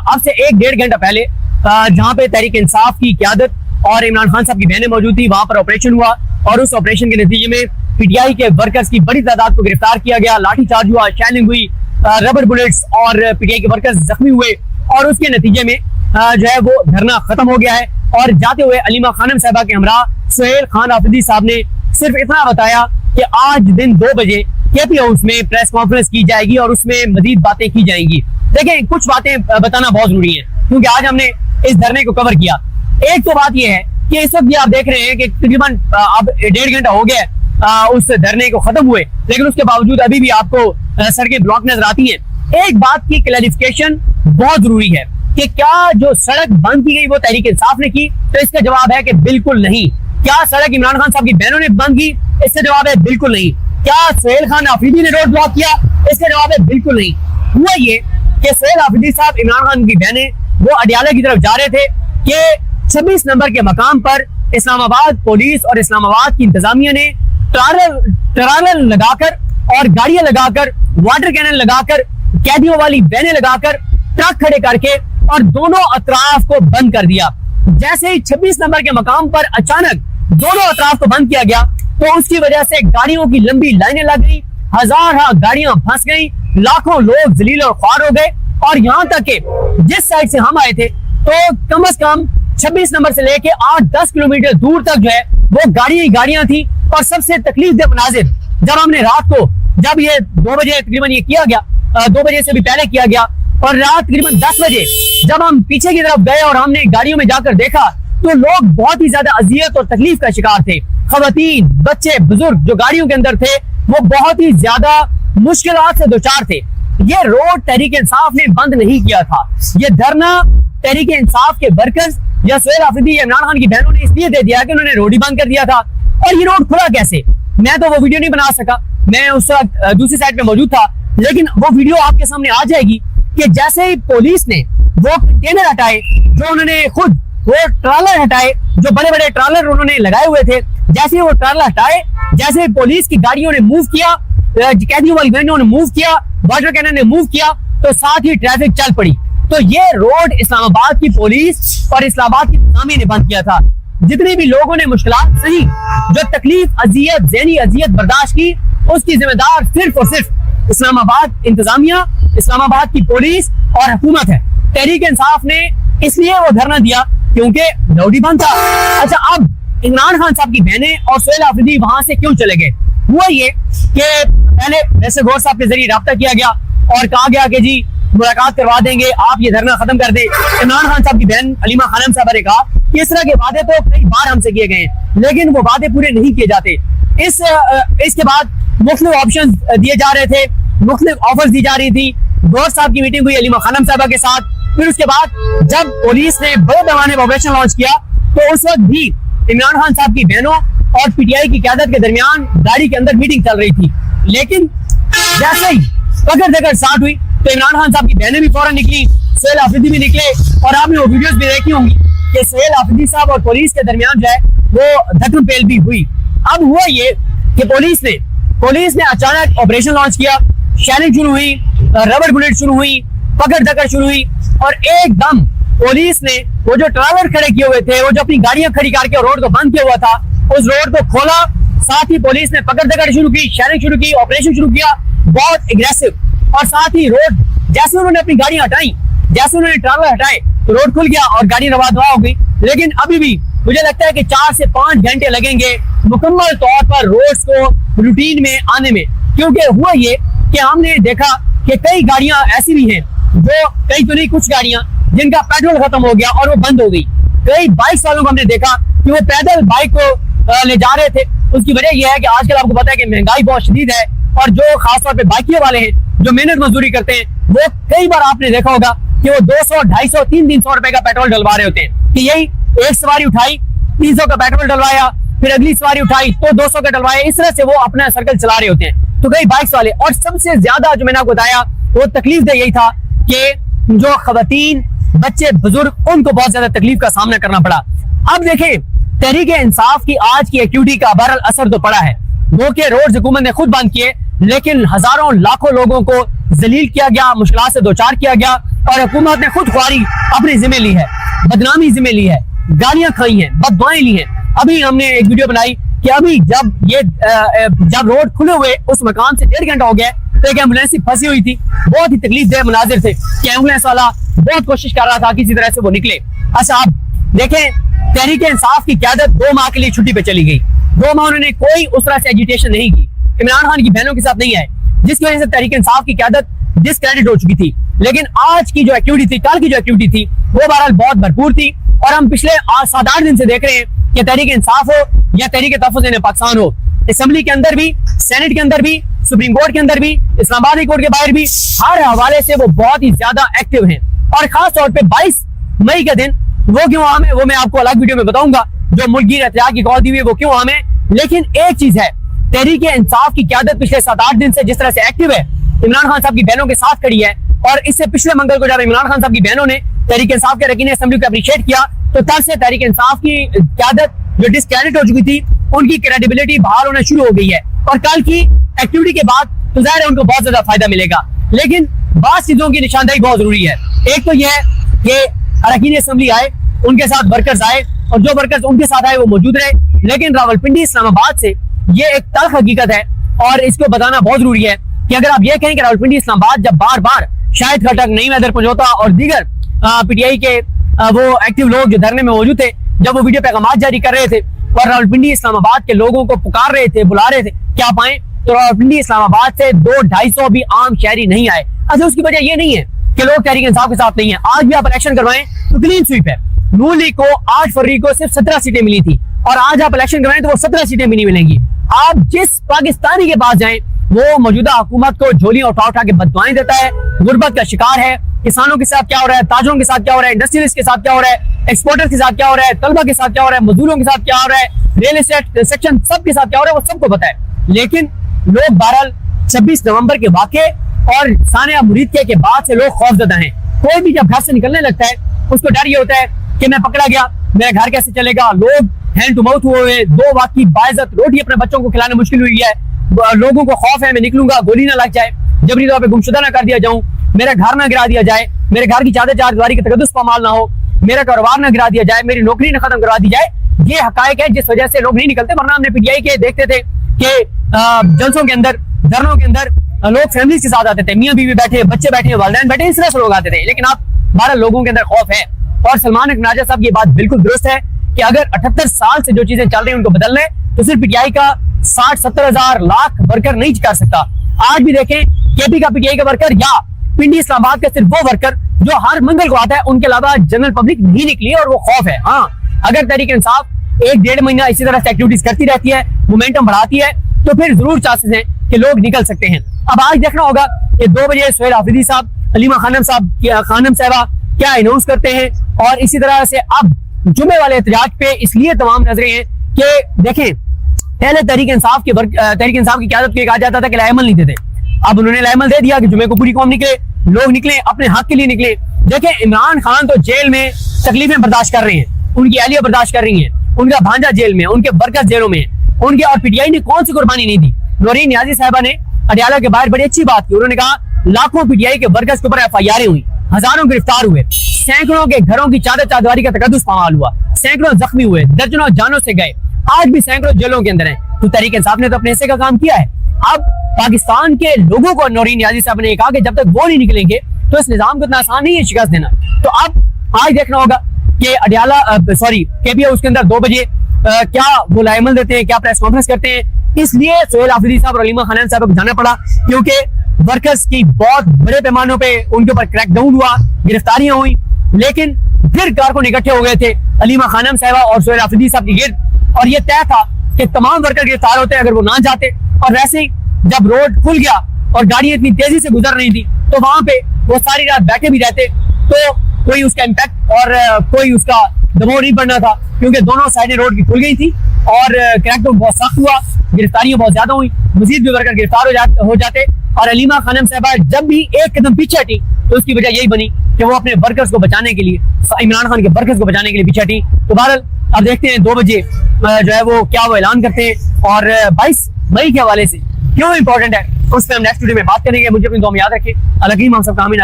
अब से 1-1.5 घंटा पहले जहां पे तहरीक इंसाफ की क़यादत और इमरान खान साहब की बहनें मौजूद थी, वहां पर ऑपरेशन हुआ और उस ऑपरेशन के नतीजे में पीटीआई के वर्कर्स की बड़ी तादाद को गिरफ्तार किया गया, लाठीचार्ज हुआ, शेलिंग हुई, रबर बुलेट्स और पीटीआई के वर्कर्स जख्मी हुए और उसके नतीजे में जो है वो धरना खत्म हो गया है। और जाते हुए अलीमा खानम साहबा के हमरा सुहेल खान आफरीदी साहब ने सिर्फ इतना बताया कि आज दिन 2 बजे केपी हाउस में प्रेस कॉन्फ्रेंस की जाएगी और उसमें मजीद बातें की जाएंगी। देखें, कुछ बातें बताना बहुत जरूरी है क्योंकि आज हमने इस धरने को कवर किया। एक तो बात यह है कि इस वक्त भी आप देख रहे हैं कि तकरीबन अब 1.5 घंटा हो गया उस धरने को खत्म हुए, लेकिन उसके बावजूद अभी भी आपको सड़कें ब्लॉक नजर आती हैं। एक बात की क्लैरिफिकेशन बहुत जरूरी है कि क्या जो सड़क बंद की गई वो तहरीक इंसाफ ने की? तो इसका जवाब है कि बिल्कुल नहीं। क्या सड़क इमरान खान साहब की बहनों ने बंद की? इसका जवाब है बिल्कुल नहीं। क्या सुहेल खान आफरीदी ने रोड ब्लॉक किया? इसका जवाब है बिल्कुल नहीं। हुआ ये कि सुहेल आफरीदी साहब इमरान खान की बहनें वो अडियाला की तरफ जा रहे थे कि 26 नंबर के मकाम पर इस्लामाबाद पुलिस और इस्लामाबाद की इंतजामिया ने ट्रालर लगाकर और गाड़ियां लगाकर, वाटर कैनन लगाकर, कैदियों वाली वैनें लगाकर, ट्रक खड़े करके और दोनों अतराफ को बंद कर दिया। जैसे ही 26 नंबर के मकाम पर अचानक दोनों अतराफ को बंद किया गया तो उसकी वजह से गाड़ियों की लंबी लाइनें लग गई, हजार गाड़ियां फंस गई, लाखों लोग जलील और ख्वार हो गए। और यहाँ तक कि जिस साइड से हम आए थे तो कम से कम 26 नंबर से लेके 8-10 किलोमीटर दूर तक जो है वो गाड़ियां थी। और सबसे तकलीफदेह मनाजिर जब हमने रात को, जब ये 2 बजे तकरीबन ये किया गया, 2 बजे से भी पहले किया गया और रात तकरीबन 10 बजे जब हम पीछे की तरफ गए और हमने गाड़ियों में जाकर देखा तो लोग बहुत ही ज्यादा अजियत और तकलीफ का शिकार थे। खवातीन, बच्चे, बुजुर्ग जो गाड़ियों के अंदर थे वो बहुत ही ज्यादा मुश्किलात से दोचार थे। ये रोड तहरीक इंसाफ ने बंद नहीं किया था। ये धरना तहरीक इंसाफ के वर्कर्स या सुहेल आफरीदी या इमरान खान की बहनों ने इसलिए दे दिया कि उन्होंने रोड ही बंद कर दिया था। और ये रोड खुला कैसे? मैं तो वो वीडियो नहीं बना सका, मैं उस वक्त दूसरी साइड पे मौजूद था, लेकिन वो वीडियो आपके सामने आ जाएगी कि जैसे ही पुलिस ने वो कंटेनर हटाए, जो उन्होंने खुद वो ट्रालर हटाए, जो बड़े बड़े ट्रालर उन्होंने लगाए हुए थे, जैसे ही वो ट्रालर हटाए, जैसे ही पुलिस की गाड़ियों ने मूव किया, कैदियों वाली वैनों ने मूव किया, वाटर कैनन ने मूव किया, तो साथ ही ट्रैफिक चल पड़ी। तो ये रोड इस्लामाबाद की पुलिस और इस्लामाबाद की इंतजामिया ने बंद किया था। जितने भी लोगों ने मुश्किलात सही, जो तकलीफ, अजियत, ज़हनी अजियत बर्दाश्त की, उसकी जिम्मेदार सिर्फ और सिर्फ इस्लामाबाद इंतजामिया, इस्लामाबाद की पुलिस और हुकूमत है। तहरीक इंसाफ ने इसलिए वो धरना दिया क्योंकि रोड ही बंद था। अच्छा, अब इमरान खान साहब की बहनें और सुहेल आफरीदी वहां से क्यों चले गए? हुआ ये कि पहले वैसे गौर साहब के जरिए रब्ता किया गया और कहा गया कि जी मुलाकात करवा देंगे, आप ये धरना खत्म कर दें। इमरान खान साहब की बहन अलीमा खानम साहब ने कहा कि इस तरह के वादे तो कई बार हमसे किए गए हैं, लेकिन वो वादे पूरे नहीं किए जाते। इसके बाद मुख्तलिफ ऑप्शन दिए जा रहे थे, मुख्तलिफ ऑफर्स दी जा रही थी। गौर साहब की मीटिंग हुई अलीमा खानम साहबा के साथ। फिर उसके बाद जब पुलिस ने बड़े पैमाने पर ऑपरेशन लॉन्च किया तो उस वक्त भी इमरान खान साहब की बहनों और पीटीआई की क़यादत के दरमियान गाड़ी के अंदर मीटिंग चल रही थी। लेकिन जैसे ही पकड़ देकर स्टार्ट हुई तो इमरान खान साहब की बहनें भी फौरन निकली, सुहेल आफरीदी भी निकले और आपने वो वीडियोस भी देखी होंगी कि सुहेल आफरीदी साहब और पुलिस के दरमियान जो है वो धक्कम पेल भी हुई। अब हुआ ये कि पुलिस ने अचानक ऑपरेशन लॉन्च किया, शेलिंग शुरू हुई, रबर बुलेट शुरू हुई, पकड़ धक्कर शुरू हुई और एकदम पुलिस ने वो जो ट्रालर खड़े किए हुए थे, वो जो अपनी गाड़ियां खड़ी करके रोड को बंद किया हुआ था, उस रोड को खोला। साथ ही पुलिस ने पकड़ धक्कर शुरू की, शेलिंग शुरू की, ऑपरेशन शुरू किया, बहुत एग्रेसिव। और साथ ही रोड जैसे उन्होंने अपनी गाड़ियां हटाई, जैसे उन्होंने ट्रालर हटाए तो रोड खुल गया और गाड़ी रवा दवा हो गई। लेकिन अभी भी मुझे लगता है कि 4 से 5 घंटे लगेंगे मुकम्मल तौर पर रोड्स को रूटीन में आने में, क्योंकि हुआ ये कि हमने देखा कि कई गाड़ियां ऐसी भी हैं, जो कई तो नहीं, कुछ गाड़ियां जिनका पेट्रोल खत्म हो गया और वो बंद हो गई। कई बाइक वालों को हमने देखा कि वो पैदल बाइक को ले जा रहे थे। उसकी वजह यह है कि आजकल आपको पता है कि महंगाई बहुत शदीद है और जो खासतौर पे बाइकिया वाले हैं, जो मेहनत मजदूरी करते हैं, वो कई बार आपने देखा होगा कि वो 200, 250, 300 रुपए का पेट्रोल डलवा रहे होते हैं कि यही एक सवारी उठाई, 300 का पेट्रोल डलवाया, फिर अगली सवारी उठाई तो 200 का डलवाया। इस तरह से वो अपना सर्कल चला रहे होते हैं। तो कई बाइक्स वाले, और सबसे ज्यादा जो मैंने आपको बताया वो तकलीफ दे यही था कि जो खवातीन, बच्चे, बुजुर्ग, उनको बहुत ज्यादा तकलीफ का सामना करना पड़ा। अब देखें, तहरीक इंसाफ की आज की एक्टिविटी का बहरहाल असर तो पड़ा है। वो के रोड हुकूमत ने खुद बंद किए, लेकिन हजारों लाखों लोगों को जलील किया गया, मुश्किलात से दो चार किया गया। और हुकूमत ने खुद खुआरी अपने जिम्मे ली है, बदनामी जिम्मे ली है, गालियां खाई हैं, बददुआएं ली हैं। अभी हमने एक वीडियो बनाई कि अभी जब रोड खुले हुए उस मकान से 1.5 घंटा हो गया तो एक एम्बुलेंस फंसी हुई थी। बहुत ही तकलीफदेह मुनाजिर थे कि एम्बुलेंस वाला बहुत कोशिश कर रहा था किसी तरह से वो निकले। अच्छा, आप देखें, तहरीक इंसाफ की क़यादत 2 माह के लिए छुट्टी पे चली गई। 2 माह उन्होंने कोई उस तरह से एजिटेशन नहीं की, इमरान खान की बहनों के साथ नहीं आए, जिसकी वजह से तहरीक इंसाफ की क़यादत डिस्क्रेडिट हो चुकी थी। लेकिन आज की जो एक्टिविटी थी, कल की जो एक्टिविटी थी, वो बहरहाल बहुत भरपूर थी। और हम पिछले 7-8 दिन से देख रहे हैं कि तहरीक इंसाफ हो या तहरीक तहफ़्फ़ुज़ पाकिस्तान हो, असेंबली के अंदर भी, सेनेट के अंदर भी, सुप्रीम कोर्ट के अंदर भी, इस्लामाबाद हाई कोर्ट के बाहर भी, हर हवाले से वो बहुत ही ज्यादा एक्टिव हैं। और खास तौर पे 22 मई के दिन वो क्यों अहम है, वो मैं आपको अलग वीडियो में बताऊंगा। जो मुल्कगीर एहतियात की कॉल दी हुई है वो क्यों अहम है। लेकिन एक चीज है, तहरीक इंसाफ की क़यादत पिछले 7-8 दिन से जिस तरह से एक्टिव है, इमरान खान साहब की बहनों के साथ खड़ी है। और इससे पिछले मंगल को जब इमरान खान साहब की बहनों ने तहरीक इंसाफ के अरकान असेंबली को अप्रिशिएट किया, तो तब से तहरीक इंसाफ की क़यादत जो डिस्क्रेडिट हो चुकी थी, उनकी क्रेडिबिलिटी बहाल होना शुरू हो गई है। और कल की एक्टिविटी के बाद तो जाहिर है उनको बहुत ज्यादा फायदा मिलेगा। लेकिन बात चीजों की निशानदेही बहुत जरूरी है। एक तो यह है कि अरकान असेंबली आए, उनके साथ वर्कर्स आए, और जो वर्कर्स उनके साथ आए वो मौजूद रहे। लेकिन रावलपिंडी इस्लामाबाद से ये एक तल्ख हकीकत है और इसको बताना बहुत जरूरी है कि अगर आप ये कहें कि रावलपिंडी इस्लामाबाद जब बार बार शाहिद खटक, नईम हैदर पंजोता और दीगर पीटीआई के वो एक्टिव लोग जो धरने में मौजूद थे, जब वो वीडियो पैगाम जारी कर रहे थे और रावलपिंडी इस्लामाबाद के लोगों को पुकार रहे थे, बुला रहे थे कि आप आए, तो रावलपिंडी इस्लामाबाद से 200-250 भी आम शहरी नहीं आए। अच्छा, उसकी वजह ये नहीं है कि लोग तहरीक इंसाफ के साथ नहीं है। आज भी आप इलेक्शन करवाएं तो क्लीन स्वीप है। नून लीग को 8 फरवरी को सिर्फ 17 सीटें मिली थी और आज आप इलेक्शन करवाएं तो वो 17 सीटें भी नहीं मिलेंगी। आप जिस पाकिस्तानी के पास जाएं वो मौजूदा हुकूमत को झोलियां उठा उठा के बददुआएं देता है, गुर्बत का शिकार है। किसानों के साथ क्या हो रहा है, ताजरों के साथ क्या हो रहा है, इंडस्ट्रियलिस्ट के साथ क्या हो रहा है, एक्सपोर्टर के साथ क्या हो रहा है, तलबा के साथ क्या हो रहा है, मजदूरों के साथ क्या हो रहा है, रियल एस्टेट सेक्शन सबके साथ क्या हो रहा है, वो सबको पता है। लेकिन लोग बहरहाल 26 नवंबर के वाक़े और सानिया मुरीद के बाद से लोग खौफजदा हैं। कोई भी जब घर से निकलने लगता है उसको डर ये होता है कि मैं पकड़ा गया, मेरा घर कैसे चलेगा। लोग हैंड टू माउथ हुए, 2 वक्त की बाइज्जत रोटी अपने बच्चों को खिलाना मुश्किल हुई है। लोगों को खौफ है मैं निकलूंगा गोली ना लग जाए, जबरी तौर पे गुमशुदा ना कर दिया जाऊं, मेरा घर ना गिरा दिया जाए, मेरे घर की चादर चारदीवारी का तकद्दुस पामाल ना हो, मेरा कारोबार ना गिरा दिया जाए, मेरी नौकरी ना खत्म करवा दी जाए। ये हकायक है जिस वजह से लोग नहीं निकलते। वरना हमने पीटीआई के देखते थे कि जलसों के अंदर, धरनों के अंदर लोग फैमिली के साथ आते थे, मियाँ बीवी बैठे, बच्चे बैठे, वालिदैन बैठे, इस तरह से लोग आते थे। लेकिन अब 12 लोगों के अंदर खौफ है। और सलमान अकनाजा साहब ये बात बिल्कुल दुरुस्त है कि अगर 78 साल से जो चीजें चल रही हैं उनको बदलना है तो सिर्फ पीटीआई का 60-70 हजार लाख वर्कर नहीं कर सकता। आज भी देखें, केपी का पीटीआई का वर्कर या पिंडी इस्लामाबाद का सिर्फ वो वर्कर जो हर मंगल को आता है, उनके अलावा जनरल पब्लिक नहीं निकली और वो खौफ है। हाँ, अगर तहरीक इंसाफ 1-1.5 महीना इसी तरह से एक्टिविटीज करती रहती है, मोमेंटम बढ़ाती है, तो फिर जरूर चांसेस हैं कि लोग निकल सकते हैं। अब आज देखना होगा कि 2 बजे सुहेल आफरीदी साहब, हलीमा खानम साहबा क्या अनाउंस करते हैं। और इसी तरह से अब जुमे वाले एहतजाज पे इसलिए तमाम नजरें हैं कि देखें, पहले तहरीक इंसाफ की क़यादत को कहा जाता था कि लाएमल नहीं देते, अब उन्होंने लाएमल दे दिया कि जुमे को पूरी कौम निकले, लोग निकले, अपने हक के लिए निकले। देखें, इमरान खान तो जेल में तकलीफें बर्दाश्त कर रहे हैं, उनकी अहलिया बर्दाश्त कर रही है, उनका भांजा जेल में, उनके वर्कर्स जेलों में, उनके, और पीटीआई ने कौन सी कुर्बानी नहीं दी। नौरीन नियाजी साहबा ने अडियाला के बाहर बड़ी अच्छी बात की। उन्होंने कहा लाखों पीटीआई के वर्कर्स के ऊपर FIR हुई, हजारों गिरफ्तार हुए, सैकड़ों के घरों की चादर चारदीवारी का तकद्दुस पामाल हुआ, सैकड़ों जख्मी हुए, दर्जनों जानों से गए, आज भी सैकड़ों जेलों के अंदर हैं। तो तहरीक इंसाफ ने तो अपने हिस्से का काम किया है। अब पाकिस्तान के लोगों को नौरीन नियाजी साहब ने कहा कि जब तक वो नहीं निकलेंगे तो इस निजाम को इतना आसान नहीं है शिकस्त देना। तो अब आज देखना होगा कि अडियाला केपी हाउस के अंदर 2 बजे क्या वो लाएमल देते हैं, क्या प्रेस कॉन्फ्रेंस करते हैं। इसलिए सुहेल आफरीदी साहब और हलीमा खानम साहब को जाना पड़ा, क्योंकि वर्कर्स की बहुत बड़े पैमानों पे उनके ऊपर क्रैकडाउन हुआ, गिरफ्तारियां हुई, लेकिन फिर कारकुन इकट्ठे हो गए थे हलीमा खानम साहबा और सुहेल आफरीदी साहब की गिर्द, और ये तय था कि तमाम वर्कर गिरफ्तार होते अगर वो ना जाते। और वैसे ही जब रोड खुल गया और गाड़ियां इतनी तेजी से गुजर रही थी तो वहां पे वो सारी रात बैठे भी रहते तो कोई उसका इम्पैक्ट और कोई उसका दबाव नहीं पड़ना था, क्योंकि दोनों साइडें रोड की खुल गई थी और क्रैकडाउन बहुत सख्त हुआ, गिरफ्तारियां बहुत ज्यादा हुई, मजीद भी वर्कर गिरफ्तार हो जाते। और हलीमा खानम साहबा जब भी एक कदम पीछे हटी तो उसकी वजह यही बनी कि वो अपने वर्कर्स को बचाने के लिए, इमरान खान के वर्कर्स को बचाने के लिए पीछे हटी। तो बहरहाल अब देखते हैं 2 बजे जो है वो क्या वो ऐलान करते हैं, और 22 मई के हवाले से क्यों इंपॉर्टेंट है उस पर हम नेक्स्ट वीडियो में बात करेंगे। मुझे अपनी दुआ में याद रखें। अल्लाह हम सबका आमीन।